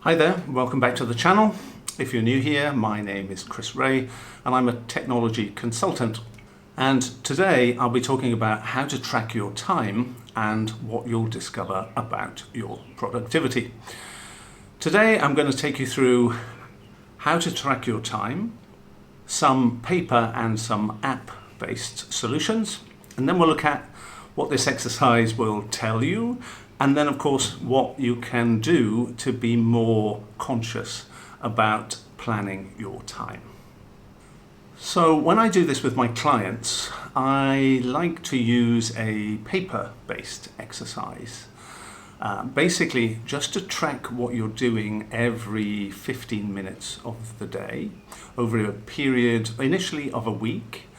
Hi there, welcome back to the channel. If you're new here, my name is Chris Ray and I'm a technology consultant. And today I'll be talking about how to track your time and what you'll discover about your productivity. Today I'm going to take you through how to track your time, some paper and some app-based solutions, and then we'll look at what this exercise will tell you, and then of course what you can do to be more conscious about planning your time. So when I do this with my clients, I like to use a paper-based exercise. Basically just to track what you're doing every 15 minutes of the day over a period initially of a week,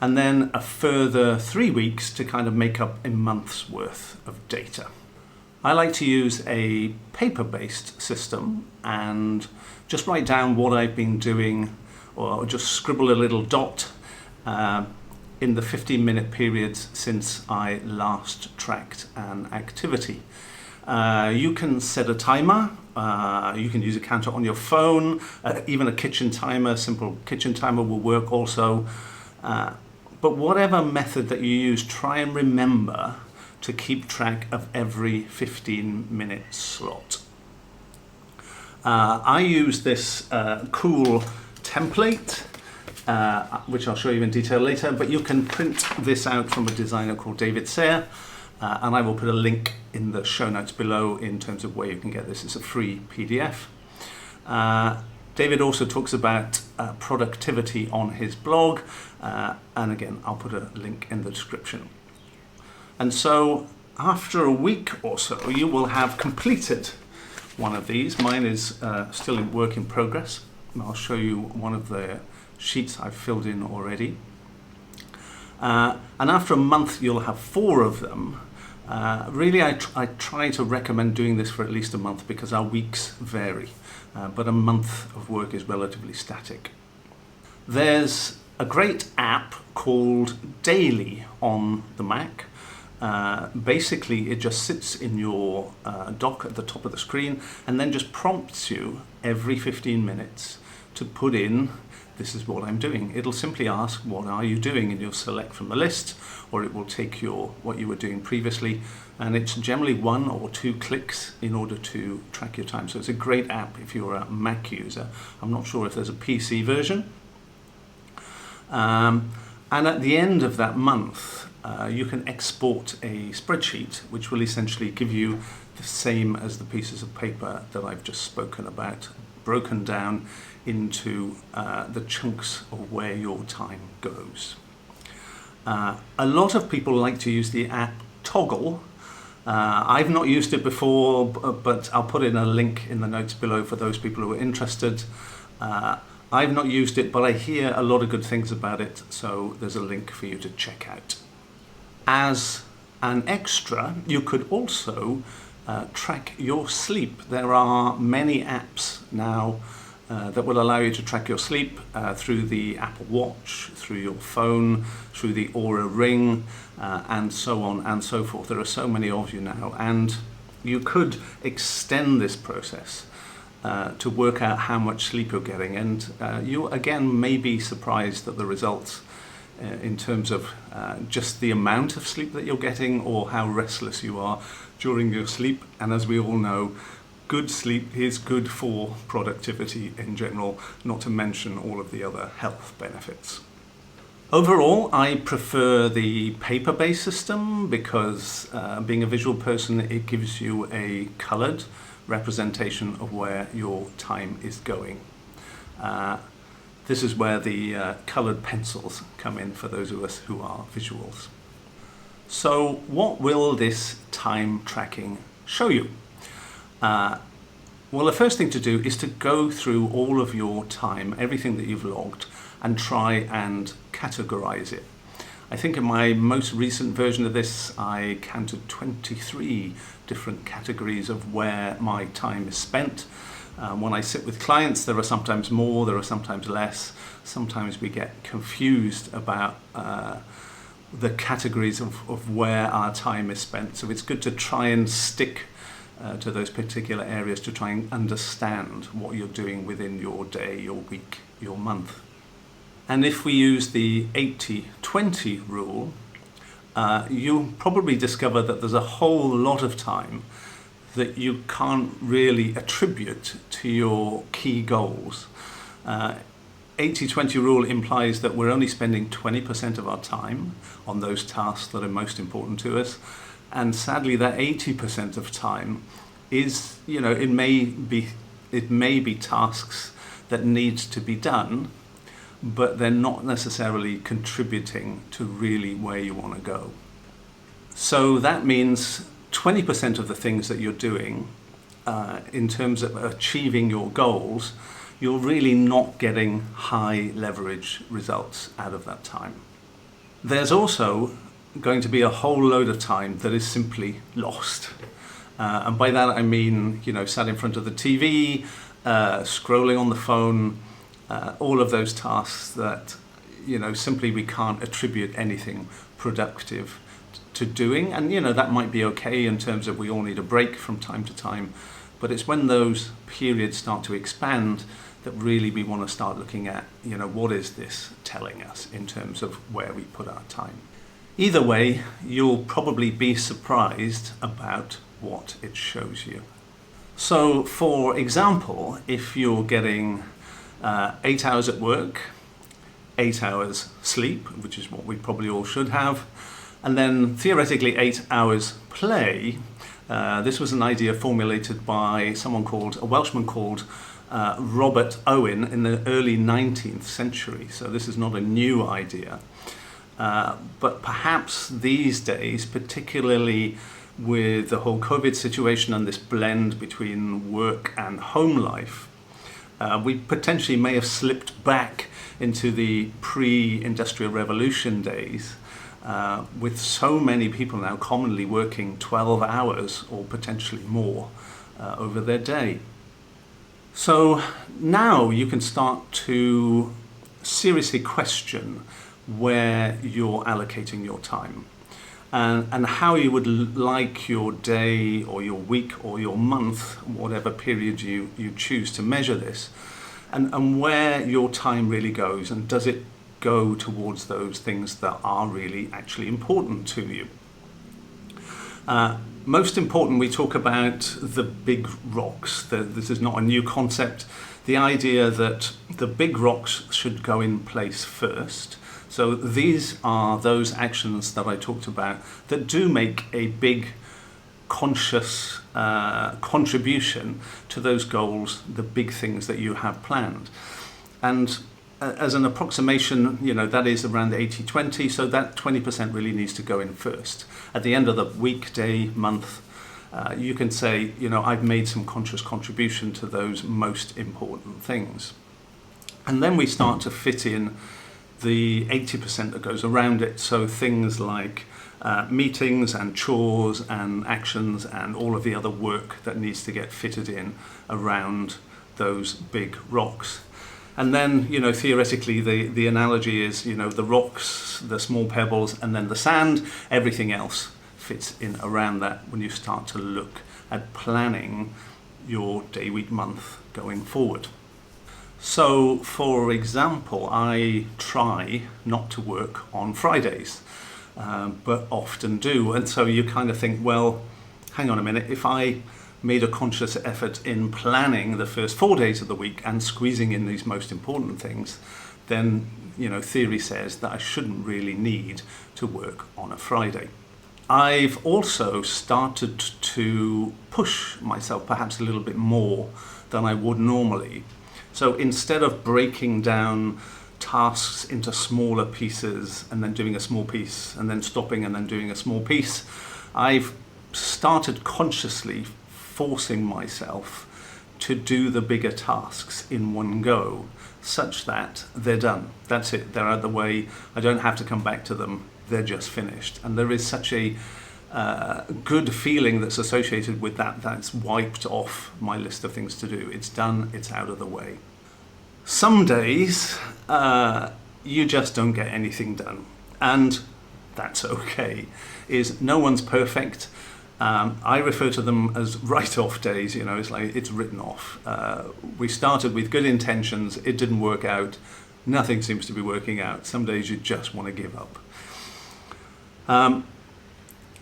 and then a further 3 weeks to kind of make up a month's worth of data. I like to use a paper-based system and just write down what I've been doing, or just scribble a little dot in the 15-minute periods since I last tracked an activity. You can set a timer, you can use a counter on your phone, even a kitchen timer, simple kitchen timer will work also. But whatever method that you use, try and remember to keep track of every 15-minute slot. I use this cool template, which I'll show you in detail later, but you can print this out from a designer called David Sayre, and I will put a link in the show notes below in terms of where you can get this. It's a free PDF. David also talks about productivity on his blog, and again I'll put a link in the description. And so after a week or so you will have completed one of these. Mine is still in work in progress, and I'll show you one of the sheets I've filled in already. And after a month you'll have 4 of them. Really I try to recommend doing this for at least a month because our weeks vary, but a month of work is relatively static. There's a great app called Daily on the Mac. Basically it just sits in your dock at the top of the screen and then just prompts you every 15 minutes to put in, this is what I'm doing. It'll simply ask, what are you doing? And you'll select from the list, or it will take what you were doing previously, and it's generally 1 or 2 clicks in order to track your time. So it's a great app if you're a Mac user. I'm not sure if there's a PC version. And at the end of that month, you can export a spreadsheet which will essentially give you the same as the pieces of paper that I've just spoken about, broken down into the chunks of where your time goes. A lot of people like to use the app Toggle. I've not used it before, but I'll put in a link in the notes below for those people who are interested. I've not used it, but I hear a lot of good things about it, so there's a link for you to check out. As an extra, you could also track your sleep. There are many apps now that will allow you to track your sleep through the Apple Watch, through your phone, through the Oura Ring, and so on and so forth. There are so many of you now, and you could extend this process to work out how much sleep you're getting, and you again may be surprised at the results in terms of just the amount of sleep that you're getting or how restless you are during your sleep. And as we all know, good sleep is good for productivity in general, not to mention all of the other health benefits. Overall, I prefer the paper-based system because being a visual person, it gives you a colored representation of where your time is going. This is where the colored pencils come in for those of us who are visuals. So what will this time tracking show you? Well, the first thing to do is to go through all of your time, everything that you've logged, and try and categorize it. I think in my most recent version of this, I counted 23 different categories of where my time is spent. When I sit with clients, there are sometimes more, there are sometimes less. Sometimes we get confused about the categories of where our time is spent. So it's good to try and stick to those particular areas to try and understand what you're doing within your day, your week, your month. And if we use the 80-20 rule, you'll probably discover that there's a whole lot of time that you can't really attribute to your key goals. 80-20 rule implies that we're only spending 20% of our time on those tasks that are most important to us. And sadly, that 80% of time is, it may be tasks that need to be done, but they're not necessarily contributing to really where you want to go. So that means 20% of the things that you're doing in terms of achieving your goals, you're really not getting high leverage results out of that time. There's also going to be a whole load of time that is simply lost. And by that I mean, sat in front of the TV, scrolling on the phone, all of those tasks that, simply we can't attribute anything productive to doing. And, that might be okay in terms of we all need a break from time to time, but it's when those periods start to expand that really we want to start looking at, what is this telling us in terms of where we put our time. Either way, you'll probably be surprised about what it shows you. So, for example, if you're getting 8 hours at work, 8 hours sleep, which is what we probably all should have, and then theoretically 8 hours play. This was an idea formulated by a Welshman called Robert Owen in the early 19th century. So this is not a new idea. But perhaps these days, particularly with the whole COVID situation and this blend between work and home life, we potentially may have slipped back into the pre-industrial revolution days, with so many people now commonly working 12 hours or potentially more over their day. So now you can start to seriously question where you're allocating your time and how you would like your day or your week or your month, whatever period you choose to measure this, and where your time really goes, and does it go towards those things that are really actually important to you. Most important, we talk about the big rocks. This is not a new concept. The idea that the big rocks should go in place first. So these are those actions that I talked about that do make a big conscious contribution to those goals, the big things that you have planned. And as an approximation, that is around 80-20, so that 20% really needs to go in first. At the end of the week, day, month, you can say, I've made some conscious contribution to those most important things. And then we start to fit in the 80% that goes around it, so things like meetings and chores and actions and all of the other work that needs to get fitted in around those big rocks. And then, theoretically, the analogy is, the rocks, the small pebbles, and then the sand, everything else fits in around that when you start to look at planning your day, week, month going forward. So, for example, I try not to work on Fridays, but often do. And so you kind of think, well, hang on a minute, if I made a conscious effort in planning the first 4 days of the week and squeezing in these most important things, then, theory says that I shouldn't really need to work on a Friday. I've also started to push myself perhaps a little bit more than I would normally. So instead of breaking down tasks into smaller pieces and then doing a small piece and then stopping and then doing a small piece, I've started consciously forcing myself to do the bigger tasks in one go, such that they're done. That's it, they're out of the way, I don't have to come back to them, they're just finished. And there is such a good feeling that's associated with that's wiped off my list of things to do. It's done, it's out of the way. Some days you just don't get anything done, and that's okay. No one's perfect. I refer to them as write-off days. It's like it's written off. We started with good intentions, it didn't work out, nothing seems to be working out. Some days you just want to give up.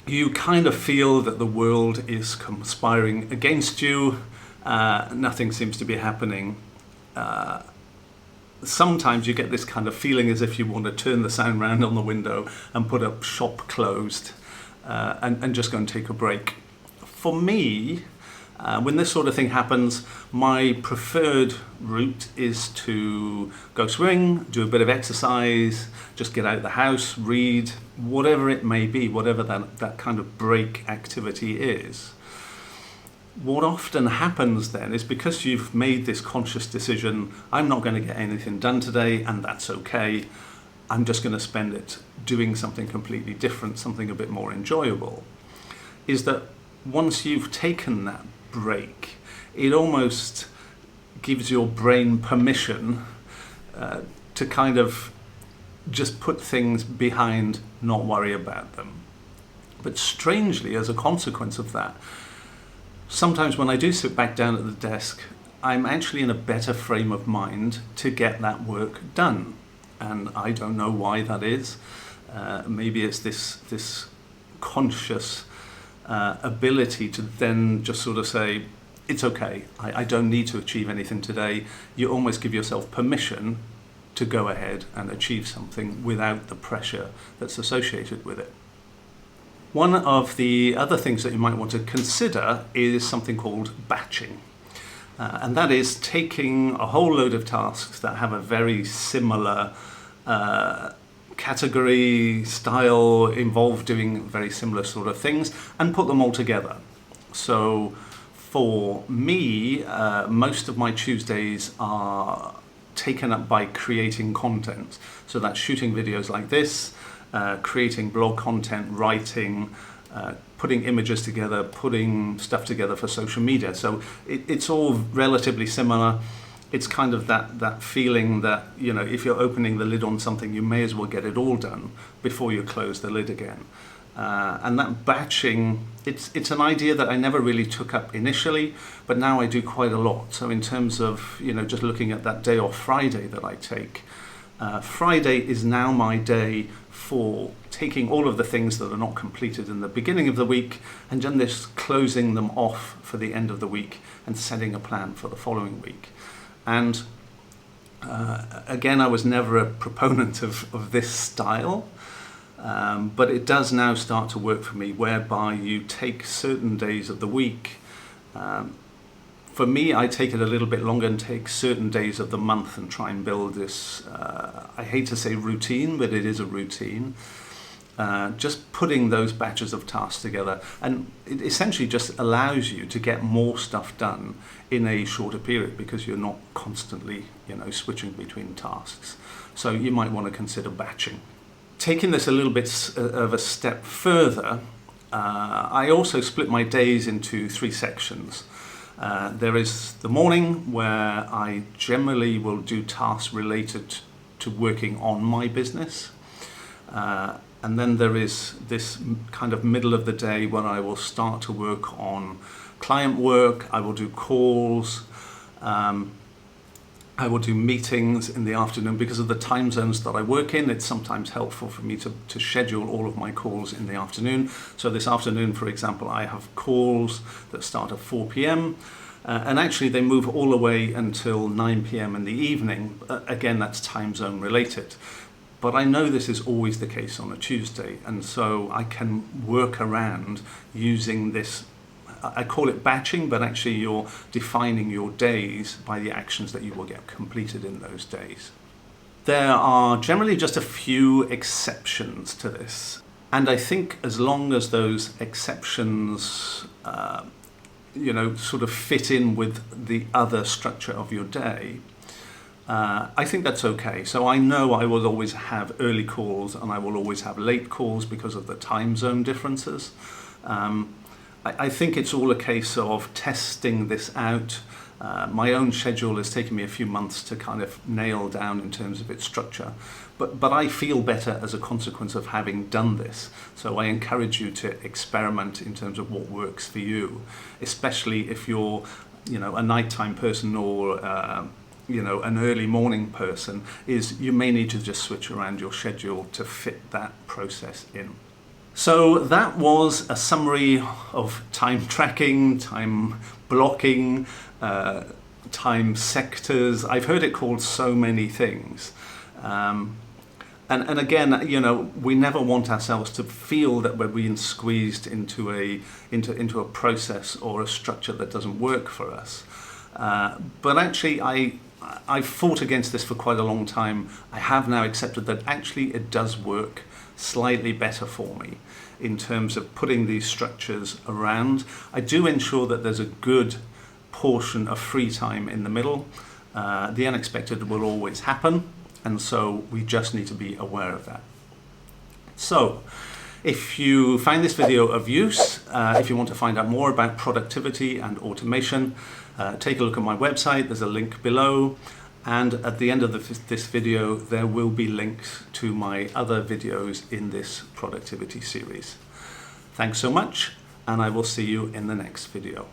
You kind of feel that the world is conspiring against you, nothing seems to be happening. Sometimes you get this kind of feeling as if you want to turn the sound round on the window and put up shop closed and just go and take a break. For me, when this sort of thing happens, my preferred route is to go swimming, do a bit of exercise, just get out of the house, read, whatever it may be, whatever that kind of break activity is. What often happens then is, because you've made this conscious decision, I'm not going to get anything done today, and that's okay, I'm just going to spend it doing something completely different, something a bit more enjoyable, is that once you've taken that break, it almost gives your brain permission to kind of just put things behind, not worry about them. But strangely, as a consequence of that, sometimes when I do sit back down at the desk, I'm actually in a better frame of mind to get that work done. And I don't know why that is. Maybe it's this conscious ability to then just sort of say, it's okay, I don't need to achieve anything today. You almost give yourself permission to go ahead and achieve something without the pressure that's associated with it. One of the other things that you might want to consider is something called batching. And that is taking a whole load of tasks that have a very similar category, style, involve doing very similar sort of things, and put them all together. So for me, most of my Tuesdays are taken up by creating content. So that's shooting videos like this, creating blog content, writing, putting images together, putting stuff together for social media. So it's all relatively similar. It's kind of that feeling that, if you're opening the lid on something, you may as well get it all done before you close the lid again. And that batching, it's an idea that I never really took up initially, but now I do quite a lot. So in terms of, just looking at that day off Friday that I take, Friday is now my day for taking all of the things that are not completed in the beginning of the week and just closing them off for the end of the week and setting a plan for the following week. And again, I was never a proponent of this style, but it does now start to work for me, whereby you take certain days of the week. For me, I take it a little bit longer and take certain days of the month and try and build this, I hate to say routine, but it is a routine. Just putting those batches of tasks together, and it essentially just allows you to get more stuff done in a shorter period because you're not constantly, switching between tasks. So you might want to consider batching. Taking this a little bit of a step further, I also split my days into 3 sections. There is the morning, where I generally will do tasks related to working on my business. And then there is this kind of middle of the day when I will start to work on client work. I will do calls. I will do meetings in the afternoon. Because of the time zones that I work in, it's sometimes helpful for me to schedule all of my calls in the afternoon. So this afternoon, for example, I have calls that start at 4 p.m. And actually they move all the way until 9 p.m. in the evening. Again, that's time zone related. But I know this is always the case on a Tuesday, and so I can work around using this. I call it batching, but actually you're defining your days by the actions that you will get completed in those days. There are generally just a few exceptions to this, and I think as long as those exceptions sort of fit in with the other structure of your day, I think that's okay. So I know I will always have early calls and I will always have late calls because of the time zone differences. I think it's all a case of testing this out, My own schedule has taken me a few months to kind of nail down in terms of its structure, but I feel better as a consequence of having done this. So I encourage you to experiment in terms of what works for you, especially if you're, a nighttime person or an early morning person. You may need to just switch around your schedule to fit that process in. So that was a summary of time tracking, time blocking, time sectors. I've heard it called so many things. And again, we never want ourselves to feel that we're being squeezed into a process or a structure that doesn't work for us. But actually, I've fought against this for quite a long time. I have now accepted that actually it does work slightly better for me in terms of putting these structures around. I do ensure that there's a good portion of free time in the middle. The unexpected will always happen, and so we just need to be aware of that. So if you find this video of use, if you want to find out more about productivity and automation, take a look at my website. There's a link below, and at the end of this video there will be links to my other videos in this productivity series. Thanks so much, and I will see you in the next video.